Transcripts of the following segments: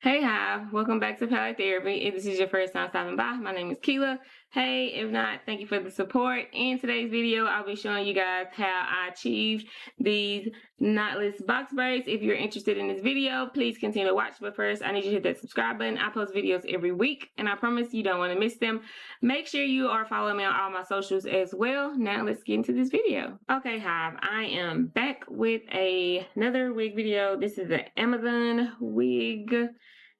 Hey, hi, welcome back to Palette Therapy. If this is your first time stopping by, my name is Keela. Hey, if not, thank you for the support. In today's video, I'll be showing you guys how I achieved these knotless box braids. If you're interested in this video, please continue to watch. But first, I need you to hit that subscribe button. I post videos every week, and I promise you don't want to miss them. Make sure you are following me on all my socials as well. Now, let's get into this video. Okay, hi, I am back with another wig video. This is an Amazon wig.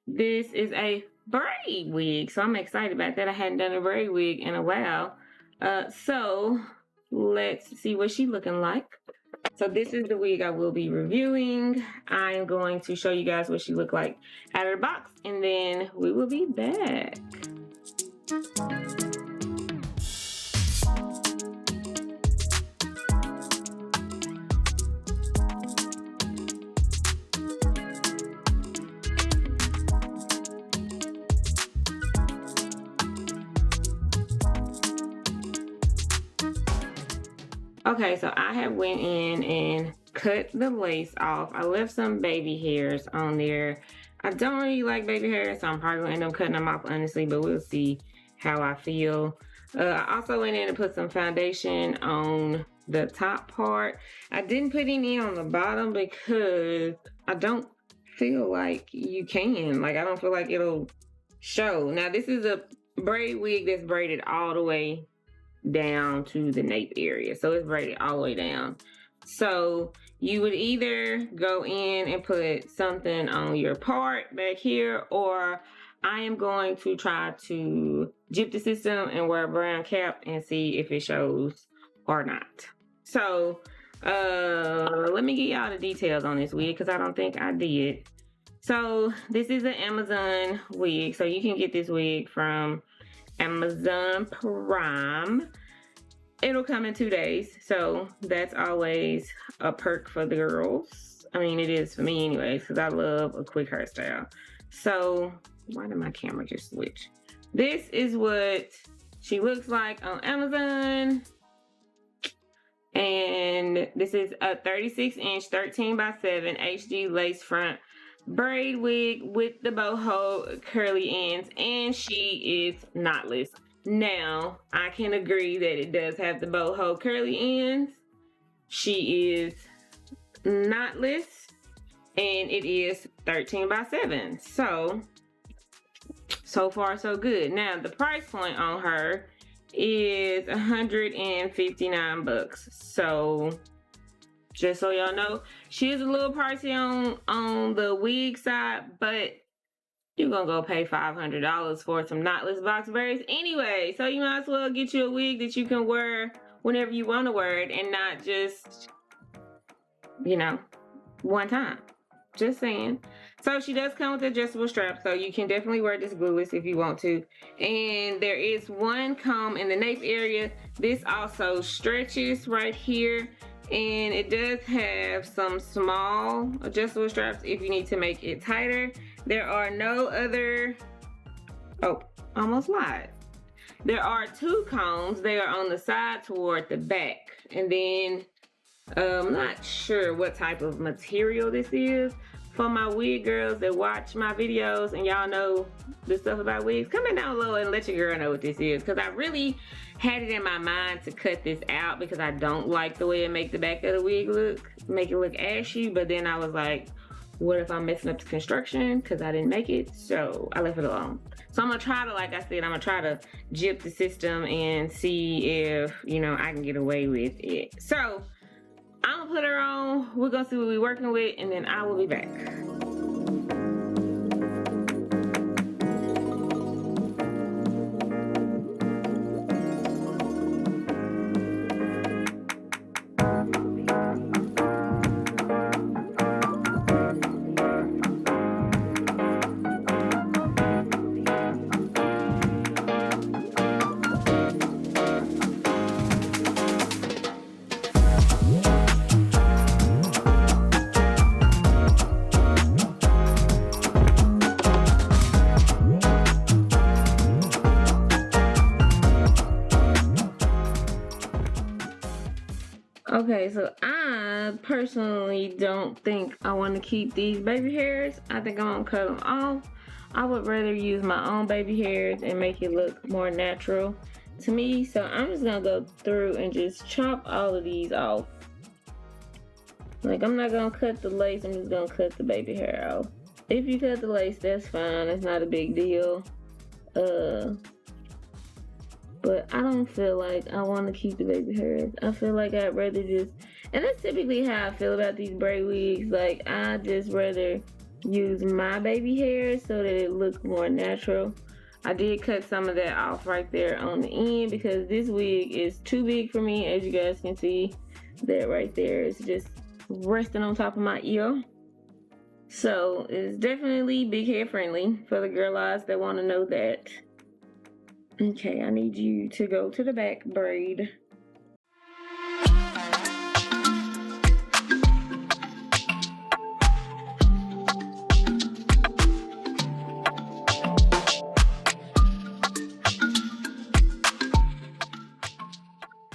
This is a braid wig, so I'm excited about that. I hadn't done a braid wig in a while. So let's see what she's looking like. So this is the wig I will be reviewing. I'm going to show you guys what she looked like out of the box, and then we will be back. Okay, so I have went in and cut the lace off. I left some baby hairs on there. I don't really like baby hairs, so I'm probably gonna end up cutting them off, honestly, but we'll see how I feel. I also went in and put some foundation on the top part. I didn't put any on the bottom because I don't feel like you can. Like, I don't feel like it'll show. Now, this is a braid wig that's braided all the way down to the nape area, so it's braided all the way down. So you would either go in and put something on your part back here, or I am going to try to jip the system and wear a brown cap and see if it shows or not. So let me get y'all the details on this wig because I don't think I did. So this is an Amazon wig, so you can get this wig from Amazon Prime. It'll come in 2 days, so that's always a perk for the girls. I mean, it is for me anyways, because I love a quick hairstyle. So why did my camera just switch? This is what she looks like on Amazon, and this is a 36-inch 13x7 HD lace front braid wig with the boho curly ends, and she is knotless. Now, I can agree that it does have the boho curly ends. She is knotless, and it is 13x7. So far so good. Now, the price point on her is $159. So just so y'all know, she is a little pricey on the wig side, but you're gonna go pay $500 for some knotless box braids anyway. So you might as well get you a wig that you can wear whenever you want to wear it and not just, you know, one time. Just saying. So she does come with adjustable straps, so you can definitely wear this glueless if you want to. And there is one comb in the nape area. This also stretches right here. And it does have some small adjustable straps if you need to make it tighter. There are no other, oh, almost lied. There are 2 combs. They are on the side toward the back. And then, I'm not sure what type of material this is. For my wig girls that watch my videos and y'all know the stuff about wigs, comment down below and let your girl know what this is, because I really had it in my mind to cut this out because I don't like the way it makes the back of the wig make it look ashy. But then I was like, what if I'm messing up the construction because I didn't make it? So I left it alone. So I'm gonna try to, like I said, I'm gonna try to jip the system and see if, you know, I can get away with it. So I'm gonna put her on, we're gonna see what we're working with, and then I will be back. Okay, so I personally don't think I want to keep these baby hairs. I think I'm gonna cut them off. I would rather use my own baby hairs and make it look more natural to me. So I'm just gonna go through and just chop all of these off. Like, I'm not gonna cut the lace, I'm just gonna cut the baby hair off. If you cut the lace, that's fine, it's not a big deal. But I don't feel like I want to keep the baby hairs. I feel like I'd rather just, and that's typically how I feel about these braid wigs. Like, I just rather use my baby hairs so that it looks more natural. I did cut some of that off right there on the end because this wig is too big for me. As you guys can see, that right there is just resting on top of my ear. So it's definitely big hair friendly for the girl eyes that want to know that. Okay, I need you to go to the back braid.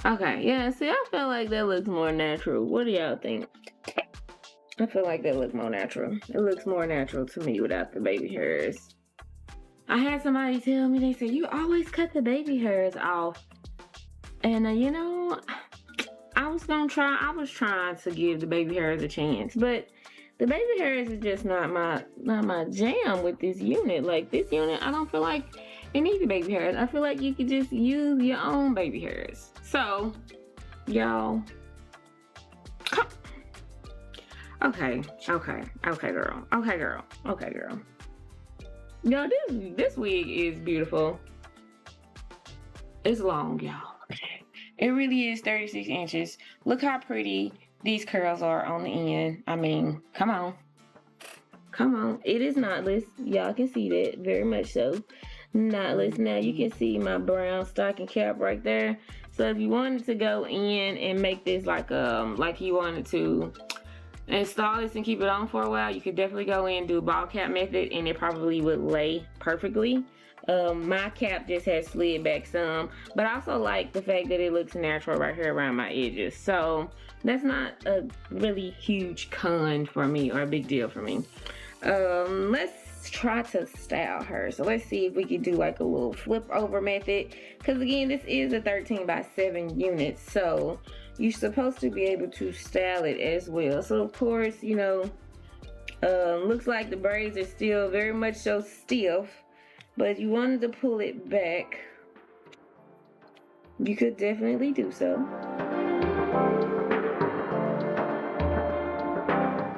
Okay, yeah, see, I feel like that looks more natural. What do y'all think? I feel like that looks more natural. It looks more natural to me without the baby hairs. I had somebody tell me, they said, you always cut the baby hairs off. And you know, I was trying to give the baby hairs a chance, but the baby hairs is just not my jam with this unit. Like, this unit, I don't feel like it needs the baby hairs. I feel like you could just use your own baby hairs. So, y'all, okay, girl. Yo, this wig is beautiful. It's long, y'all. It really is 36 inches. Look how pretty these curls are on the end. I mean, come on. It is knotless. Y'all can see that, very much so. Knotless. Now you can see my brown stocking cap right there. So if you wanted to go in and make this like you wanted to install this and keep it on for a while, you could definitely go in and do ball cap method and it probably would lay perfectly. My cap just has slid back some, but I also like the fact that it looks natural right here around my edges. So that's not a really huge con for me or a big deal for me. Let's try to style her. So let's see if we can do like a little flip over method, because again, this is a 13x7 unit, so you're supposed to be able to style it as well. So of course, you know, looks like the braids are still very much so stiff, but if you wanted to pull it back, you could definitely do so.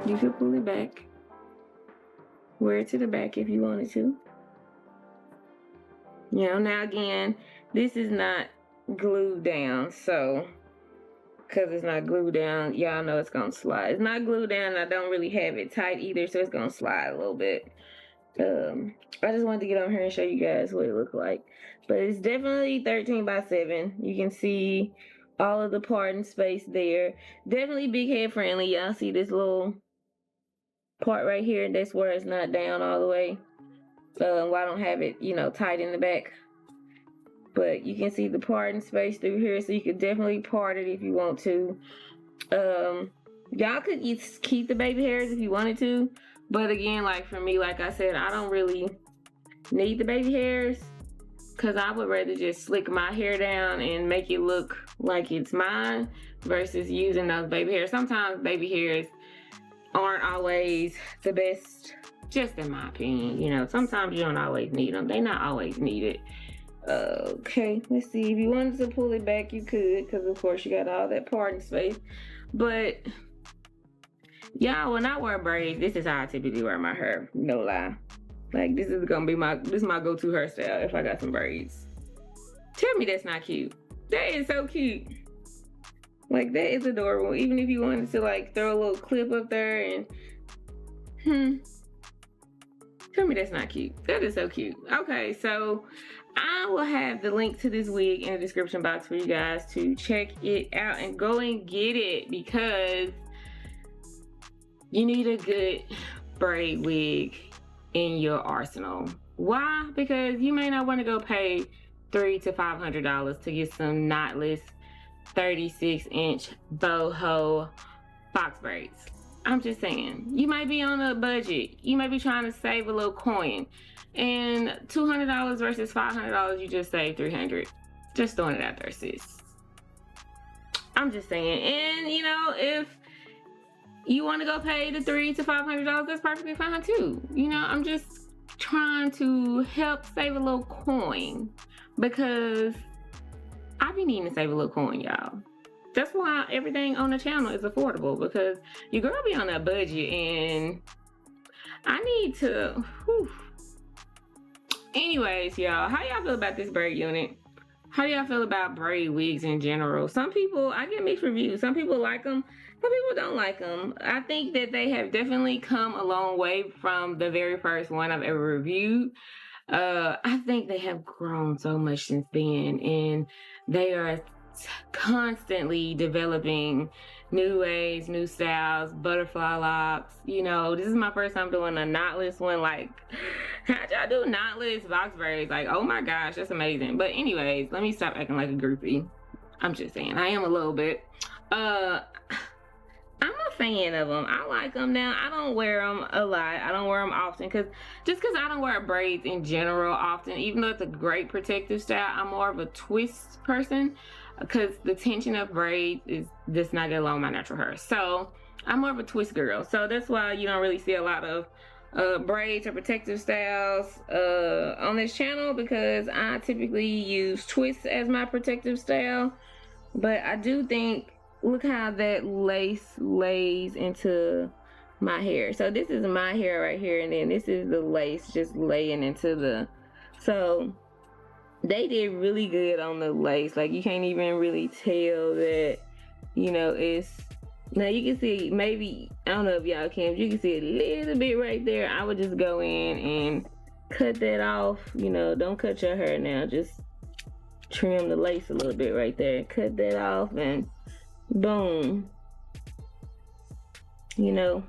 You could pull it back, wear it to the back if you wanted to. You know, now again, this is not glued down, so because it's not glued down, y'all know it's gonna slide. It's not glued down, and I don't really have it tight either, so it's gonna slide a little bit. I just wanted to get on here and show you guys what it looked like. But it's definitely 13x7. You can see all of the parting space there. Definitely big head friendly. Y'all see this little part right here? That's where it's not down all the way. Well, I don't have it, you know, tight in the back. But you can see the parting space through here, so you could definitely part it if you want to. Y'all could keep the baby hairs if you wanted to, but again, like for me, like I said, I don't really need the baby hairs, because I would rather just slick my hair down and make it look like it's mine versus using those baby hairs. Sometimes baby hairs aren't always the best, just in my opinion. You know, sometimes you don't always need them. They're not always needed. Okay, let's see. If you wanted to pull it back, you could, because of course you got all that parting space. But y'all, when I wear braids, this is how I typically wear my hair. No lie. Like, this is gonna be my go-to hairstyle if I got some braids. Tell me that's not cute. That is so cute. Like, that is adorable. Even if you wanted to like throw a little clip up there and tell me that's not cute. That is so cute. Okay, so I will have the link to this wig in the description box for you guys to check it out and go and get it, because you need a good braid wig in your arsenal. Why? Because you may not want to go pay $300 to $500 to get some knotless 36-inch BOHO box braids. I'm just saying, you might be on a budget. You might be trying to save a little coin. And $200 versus $500, you just saved $300. Just throwing it out there, sis. I'm just saying. And, you know, if you want to go pay the $300 to $500, that's perfectly fine too. You know, I'm just trying to help save a little coin, because I be needing to save a little coin, y'all. That's why everything on the channel is affordable, because your girl be on that budget and I need to, whew. Anyways, y'all, how y'all feel about this braid unit? How do y'all feel about braid wigs in general? Some people, I get mixed reviews. Some people like them, some people don't like them. I think that they have definitely come a long way from the very first one I've ever reviewed. I think they have grown so much since then, and they are constantly developing new ways, new styles, butterfly locks. You know, this is my first time doing a knotless one. Like, how'd y'all do knotless box braids? Like, oh my gosh, that's amazing. But anyways, let me stop acting like a groupie. I'm just saying, I am a little bit. I'm a fan of them. I like them now. I don't wear them a lot. I don't wear them often, because I don't wear braids in general often, even though it's a great protective style. I'm more of a twist person, because the tension of braids is just not good along my natural hair. So I'm more of a twist girl. So that's why you don't really see a lot of braids or protective styles on this channel, because I typically use twists as my protective style. But I do think, look how that lace lays into my hair. So this is my hair right here, and then this is the lace just laying into the, so they did really good on the lace. Like, you can't even really tell that, you know, it's, now you can see, maybe, I don't know if y'all can, but you can see a little bit right there. I would just go in and cut that off. You know, don't cut your hair now, just trim the lace a little bit right there, cut that off, and boom. You know.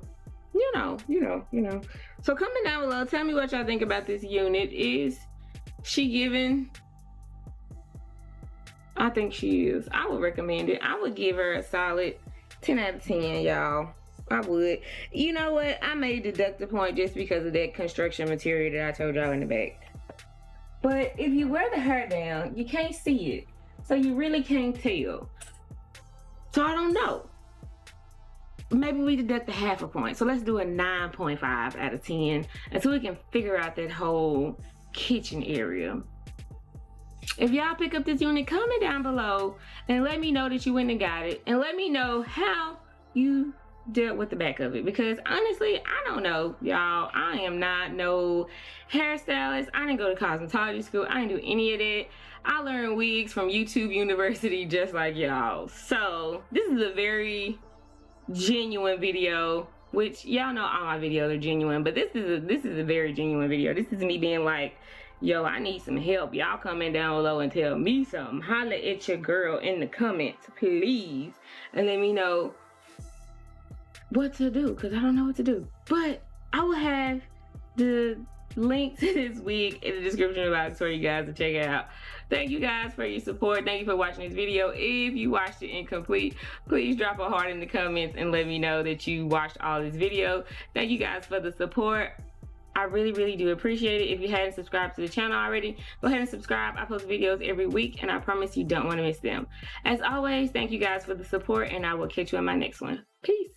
So comment down below, tell me what y'all think about this unit. Is she giving? I think she is. I would recommend it. I would give her a solid 10 out of 10, y'all. I would. You know what? I may deduct a point just because of that construction material that I told y'all in the back. But if you wear the hair down, you can't see it. So you really can't tell. So I don't know. Maybe we deduct a half a point. So let's do a 9.5 out of 10. And so we can figure out that whole kitchen area. If y'all pick up this unit, comment down below and let me know that you went and got it. And let me know how you dealt with the back of it. Because honestly, I don't know, y'all. I am not no hairstylist. I didn't go to cosmetology school. I didn't do any of that. I learned wigs from YouTube University just like y'all. So this is a very genuine video, which y'all know all my videos are genuine, but this is a very genuine video. This is me being like, yo, I need some help. Y'all comment down below and tell me something. Holla at your girl in the comments, please, and let me know what to do, because I don't know what to do. But I will have the link to this wig in the description box for you guys to check it out. Thank you guys for your support. Thank you for watching this video. If you watched it incomplete, please drop a heart in the comments and let me know that you watched all this video. Thank you guys for the support. I really, really do appreciate it. If you hadn't subscribed to the channel already, go ahead and subscribe. I post videos every week, and I promise you don't want to miss them. As always, thank you guys for the support, and I will catch you in my next one. Peace.